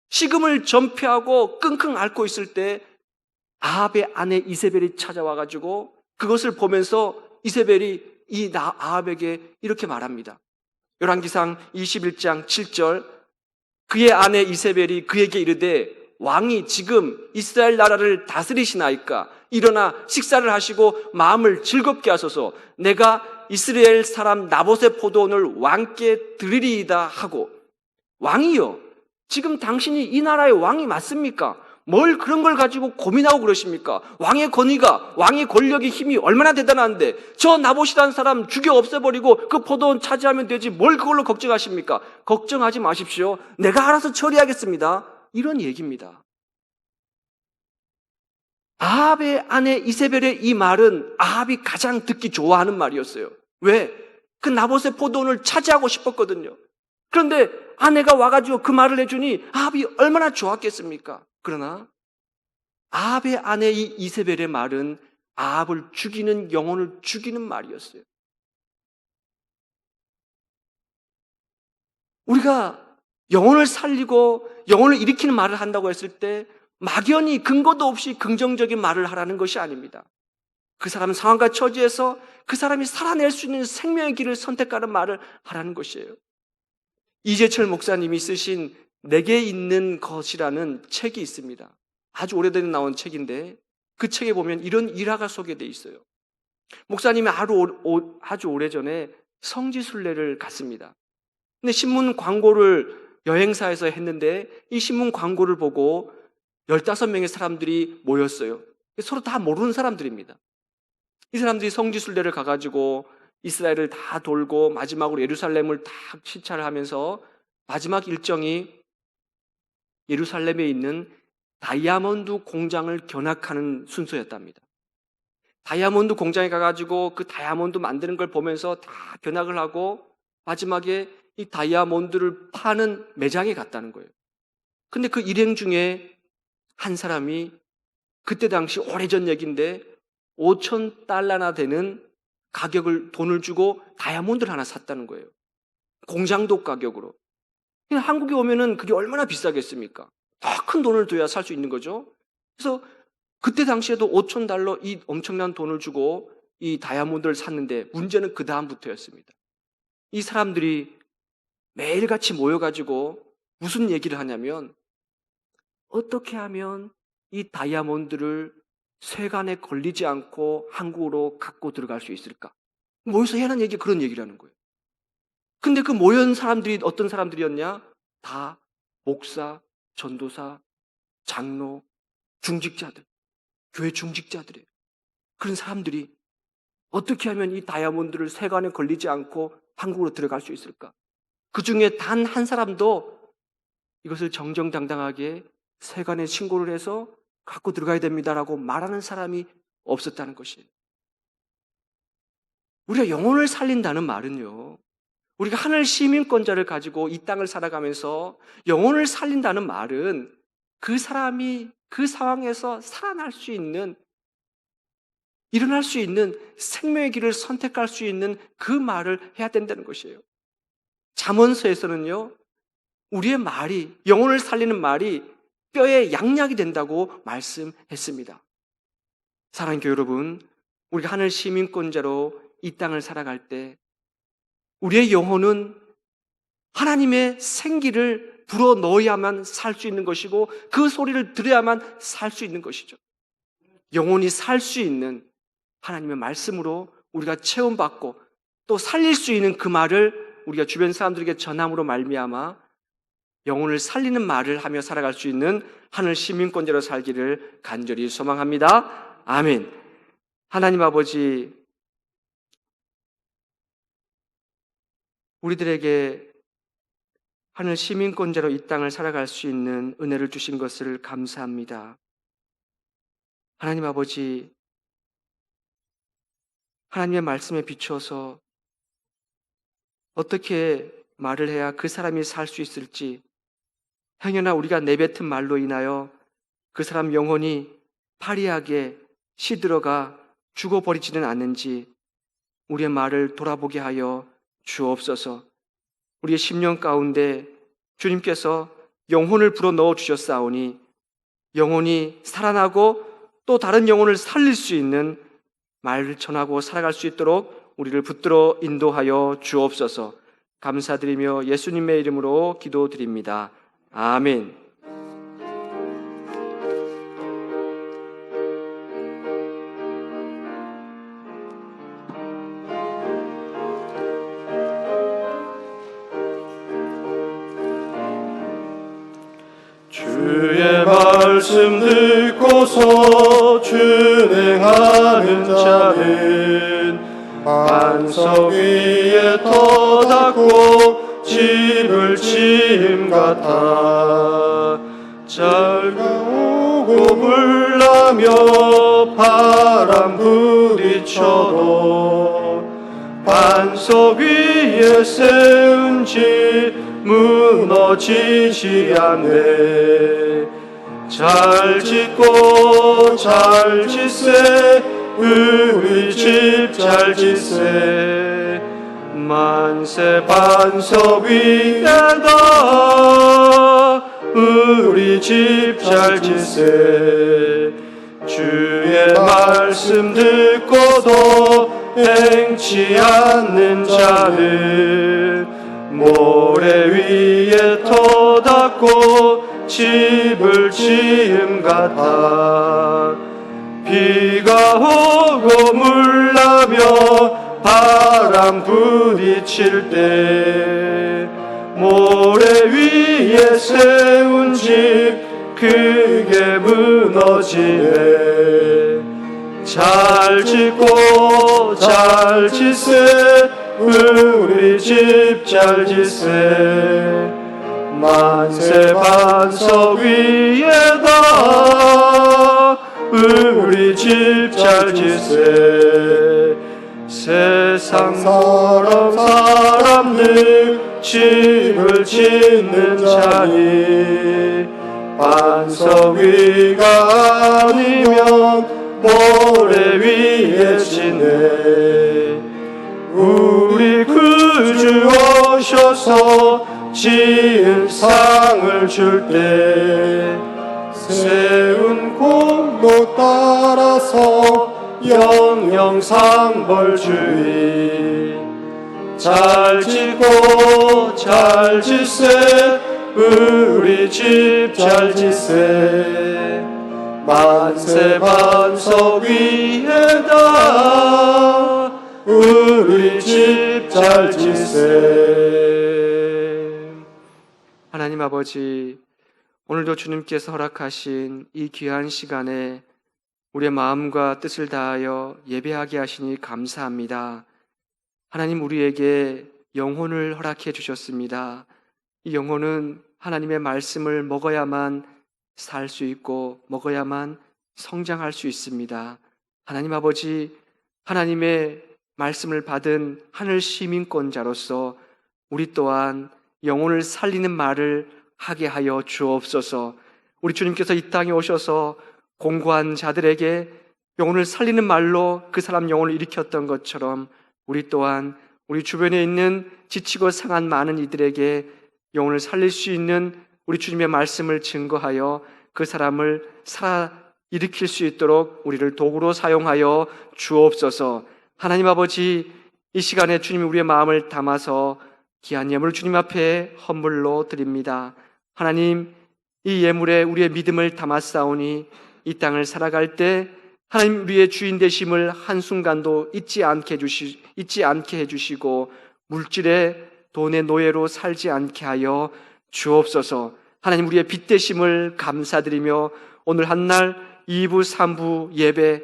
식음을 전폐하고 끙끙 앓고 있을 때 아합의 아내 이세벨이 찾아와가지고 그것을 보면서 이세벨이 이 아합에게 이렇게 말합니다. 열왕기상 21장 7절, 그의 아내 이세벨이 그에게 이르되 왕이 지금 이스라엘 나라를 다스리시나이까? 일어나 식사를 하시고 마음을 즐겁게 하소서. 내가 이스라엘 사람 나봇의 포도원을 왕께 드리리이다 하고. 왕이요, 지금 당신이 이 나라의 왕이 맞습니까? 뭘 그런 걸 가지고 고민하고 그러십니까? 왕의 권위가, 왕의 권력의 힘이 얼마나 대단한데 저 나봇이라는 사람 죽여 없애버리고 그 포도원 차지하면 되지 뭘 그걸로 걱정하십니까? 걱정하지 마십시오. 내가 알아서 처리하겠습니다. 이런 얘기입니다. 아합의 아내 이세벨의 이 말은 아합이 가장 듣기 좋아하는 말이었어요. 왜? 그 나봇의 포도원을 차지하고 싶었거든요. 그런데 아내가 와가지고 그 말을 해주니 아합이 얼마나 좋았겠습니까? 그러나 아합의 아내 이 이세벨의 말은 아합을 죽이는, 영혼을 죽이는 말이었어요. 우리가 영혼을 살리고 영혼을 일으키는 말을 한다고 했을 때 막연히 근거도 없이 긍정적인 말을 하라는 것이 아닙니다. 그 사람 상황과 처지에서 그 사람이 살아낼 수 있는 생명의 길을 선택하는 말을 하라는 것이에요. 이재철 목사님이 쓰신 내게 있는 것이라는 책이 있습니다. 아주 오래전에 나온 책인데 그 책에 보면 이런 일화가 소개되어 있어요. 목사님이 아주 오래전에 성지순례를 갔습니다. 근데 신문 광고를 여행사에서 했는데 이 신문 광고를 보고 15명의 사람들이 모였어요. 서로 다 모르는 사람들입니다. 이 사람들이 성지순례를 가가지고 이스라엘을 다 돌고 마지막으로 예루살렘을 다 시찰을 하면서 마지막 일정이 예루살렘에 있는 다이아몬드 공장을 견학하는 순서였답니다. 다이아몬드 공장에 가가지고 그 다이아몬드 만드는 걸 보면서 다 견학을 하고 마지막에 이 다이아몬드를 파는 매장에 갔다는 거예요. 근데 그 일행 중에 한 사람이 그때 당시 오래전 얘기인데 $5,000나 되는 가격을 돈을 주고 다이아몬드를 하나 샀다는 거예요. 공장도 가격으로. 한국에 오면은 그게 얼마나 비싸겠습니까? 더 큰 돈을 둬야 살 수 있는 거죠. 그래서 그때 당시에도 $5,000 이 엄청난 돈을 주고 이 다이아몬드를 샀는데 문제는 그 다음부터였습니다. 이 사람들이 매일같이 모여가지고 무슨 얘기를 하냐면 어떻게 하면 이 다이아몬드를 세관에 걸리지 않고 한국으로 갖고 들어갈 수 있을까? 모여서 해라는 얘기 그런 얘기를 하는 거예요. 근데 그 모여온 사람들이 어떤 사람들이었냐? 다 목사, 전도사, 장로, 중직자들, 교회 중직자들이에요. 그런 사람들이 어떻게 하면 이 다이아몬드를 세관에 걸리지 않고 한국으로 들어갈 수 있을까? 그 중에 단 한 사람도 이것을 정정당당하게 세관에 신고를 해서 갖고 들어가야 됩니다라고 말하는 사람이 없었다는 것이에요. 우리가 영혼을 살린다는 말은요, 우리가 하늘 시민권자를 가지고 이 땅을 살아가면서 영혼을 살린다는 말은 그 사람이 그 상황에서 살아날 수 있는, 일어날 수 있는 생명의 길을 선택할 수 있는 그 말을 해야 된다는 것이에요. 잠언서에서는요, 우리의 말이, 영혼을 살리는 말이 뼈에 양약이 된다고 말씀했습니다. 사랑하는 교회 여러분, 우리가 하늘 시민권자로 이 땅을 살아갈 때 우리의 영혼은 하나님의 생기를 불어넣어야만 살 수 있는 것이고 그 소리를 들어야만 살 수 있는 것이죠. 영혼이 살 수 있는 하나님의 말씀으로 우리가 체험받고 또 살릴 수 있는 그 말을 우리가 주변 사람들에게 전함으로 말미암아 영혼을 살리는 말을 하며 살아갈 수 있는 하늘 시민권자로 살기를 간절히 소망합니다. 아멘. 하나님 아버지, 우리들에게 하늘 시민권자로 이 땅을 살아갈 수 있는 은혜를 주신 것을 감사합니다. 하나님 아버지, 하나님의 말씀에 비추어서 어떻게 말을 해야 그 사람이 살 수 있을지, 행여나 우리가 내뱉은 말로 인하여 그 사람 영혼이 파리하게 시들어가 죽어버리지는 않는지 우리의 말을 돌아보게 하여 주옵소서. 우리의 심령 가운데 주님께서 영혼을 불어넣어 주셨사오니 영혼이 살아나고 또 다른 영혼을 살릴 수 있는 말을 전하고 살아갈 수 있도록 우리를 붙들어 인도하여 주옵소서. 감사드리며 예수님의 이름으로 기도드립니다. 아멘. 주의 말씀 듣고서 준행하는 자는 반석 위에 터닫고 집을 지음 같아. 잘가 오고 불나며 바람 부딪혀도 반석 위에 세운 집 무너지지 않네. 잘 짓고 잘 짓세, 우리 집 잘 짓세. 만세 반석 위에다 우리 집 잘 짓세. 주의 말씀 듣고도 행치 않는 자는 모래 위에 터닫고 집을 지음 같아. 비가 오고 물나며 바람 부딪힐 때 모래 위에 세운 집 크게 무너지네. 잘 짓고 잘 짓세, 우리 집 잘 짓세. 만세 반석 위에다 우리 집 잘 짓세. 세상 사람들 집을 짓는 자니 반석 위가 아니면 모래 위에 지네. 우리 구주 오셔서 지은 상을 줄 때 세운 공로 따라서 영영상벌주의. 잘 짓고 잘 짓세, 우리 집 잘 짓세. 만세 반석 위에다 우리 집 잘 지세. 하나님 아버지, 오늘도 주님께서 허락하신 이 귀한 시간에 우리의 마음과 뜻을 다하여 예배하게 하시니 감사합니다. 하나님, 우리에게 영혼을 허락해 주셨습니다. 이 영혼은 하나님의 말씀을 먹어야만 살 수 있고 먹어야만 성장할 수 있습니다. 하나님 아버지, 하나님의 말씀을 받은 하늘 시민권자로서 우리 또한 영혼을 살리는 말을 하게 하여 주옵소서. 우리 주님께서 이 땅에 오셔서 공고한 자들에게 영혼을 살리는 말로 그 사람 영혼을 일으켰던 것처럼 우리 또한 우리 주변에 있는 지치고 상한 많은 이들에게 영혼을 살릴 수 있는 우리 주님의 말씀을 증거하여 그 사람을 살아 일으킬 수 있도록 우리를 도구로 사용하여 주옵소서. 하나님 아버지, 이 시간에 주님이 우리의 마음을 담아서 귀한 예물을 주님 앞에 헌물로 드립니다. 하나님, 이 예물에 우리의 믿음을 담았사오니 이 땅을 살아갈 때 하나님 우리의 주인 되심을 한순간도 잊지 않게 해주시고 물질의 돈의 노예로 살지 않게 하여 주옵소서. 하나님, 우리의 빚 되심을 감사드리며 오늘 한날 2부 3부 예배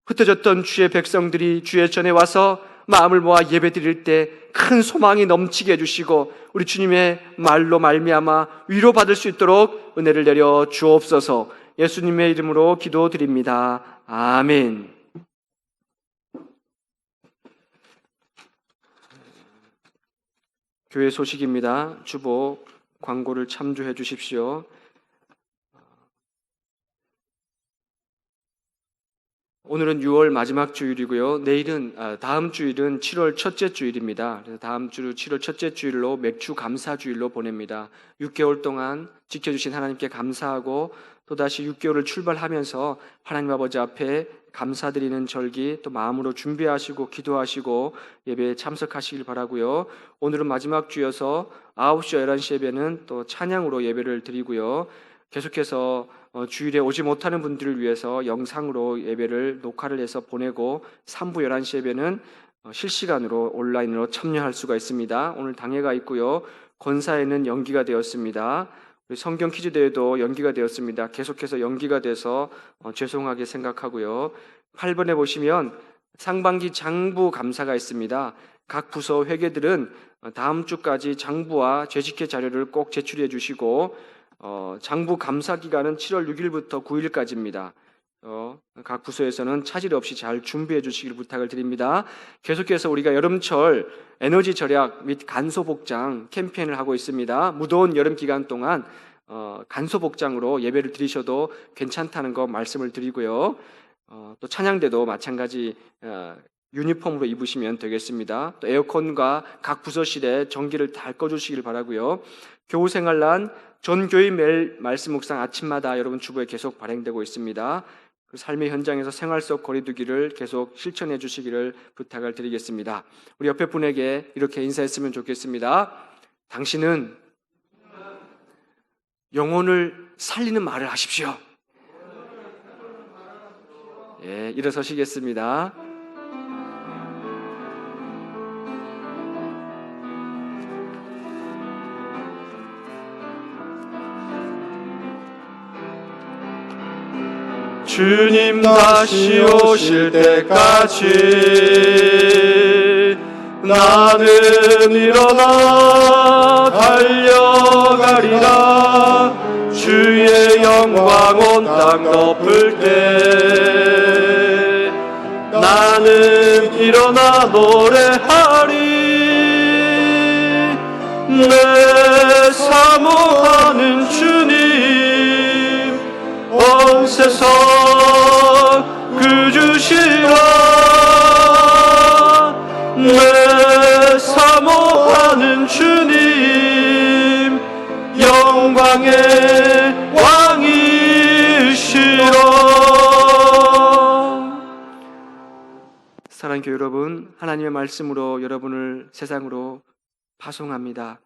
흩어졌던 주의 백성들이 주의 전에 와서 마음을 모아 예배 드릴 때 큰 소망이 넘치게 해주시고 우리 주님의 말로 말미암아 위로받을 수 있도록 은혜를 내려 주옵소서. 예수님의 이름으로 기도드립니다. 아멘. 교회 소식입니다. 주보 광고를 참조해 주십시오. 오늘은 6월 마지막 주일이고요. 내일은 다음 주일은 7월 첫째 주일입니다. 그래서 다음 주 7월 첫째 주일로 맥주 감사 주일로 보냅니다. 6개월 동안 지켜주신 하나님께 감사하고 또다시 6개월을 출발하면서 하나님 아버지 앞에 감사드리는 절기 또 마음으로 준비하시고 기도하시고 예배에 참석하시길 바라고요. 오늘은 마지막 주여서 9시와 11시 예배는 또 찬양으로 예배를 드리고요. 계속해서 주일에 오지 못하는 분들을 위해서 영상으로 예배를 녹화를 해서 보내고 3부 11시 예배는 실시간으로 온라인으로 참여할 수가 있습니다. 오늘 당회가 있고요. 권사에는 연기가 되었습니다. 우리 성경 퀴즈 대회도 연기가 되었습니다. 계속해서 연기가 돼서 죄송하게 생각하고요. 8번에 보시면 상반기 장부 감사가 있습니다. 각 부서 회계들은 다음 주까지 장부와 죄직회 자료를 꼭 제출해 주시고 장부 감사 기간은 7월 6일부터 9일까지입니다. 각 부서에서는 차질 없이 잘 준비해 주시길 부탁을 드립니다. 계속해서 우리가 여름철 에너지 절약 및 간소 복장 캠페인을 하고 있습니다. 무더운 여름 기간 동안 간소 복장으로 예배를 드리셔도 괜찮다는 거 말씀을 드리고요. 또 찬양대도 마찬가지 유니폼으로 입으시면 되겠습니다. 또 에어컨과 각 부서실에 전기를 다 꺼주시길 바라고요. 교우생활란 전 교인 매일 말씀 묵상 아침마다 여러분 주보에 계속 발행되고 있습니다. 그 삶의 현장에서 생활 속 거리두기를 계속 실천해 주시기를 부탁을 드리겠습니다. 우리 옆에 분에게 이렇게 인사했으면 좋겠습니다. 당신은 영혼을 살리는 말을 하십시오. 예, 일어서시겠습니다. 주님 다시 오실 때까지 나는 일어나 달려가리라. 주의 영광 온 땅 덮을 때 나는 일어나 노래하리. 내 사모하는 주님 온 세상 그 주시라. 내 사모하는 주님 영광의 왕이시라. 사랑하는 교회 여러분, 하나님의 말씀으로 여러분을 세상으로 파송합니다.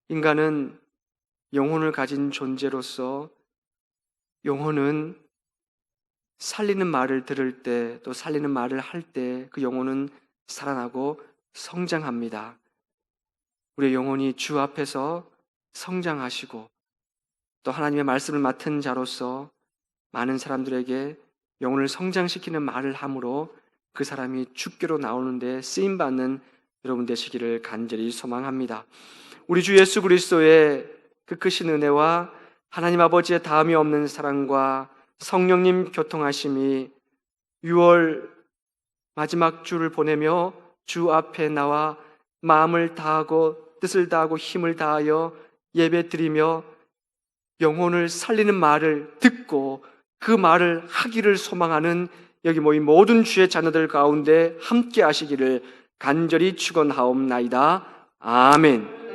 인간은 영혼을 가진 존재로서 영혼은 살리는 말을 들을 때, 또 살리는 말을 할 때 그 영혼은 살아나고 성장합니다. 우리의 영혼이 주 앞에서 성장하시고 또 하나님의 말씀을 맡은 자로서 많은 사람들에게 영혼을 성장시키는 말을 함으로 그 사람이 주께로 나오는데 쓰임받는 여러분 되시기를 간절히 소망합니다. 우리 주 예수 그리스도의 그 크신 은혜와 하나님 아버지의 다함이 없는 사랑과 성령님 교통하심이 6월 마지막 주를 보내며 주 앞에 나와 마음을 다하고 뜻을 다하고 힘을 다하여 예배드리며 영혼을 살리는 말을 듣고 그 말을 하기를 소망하는 여기 모인 모든 주의 자녀들 가운데 함께 하시기를 간절히 축원하옵나이다. 아멘.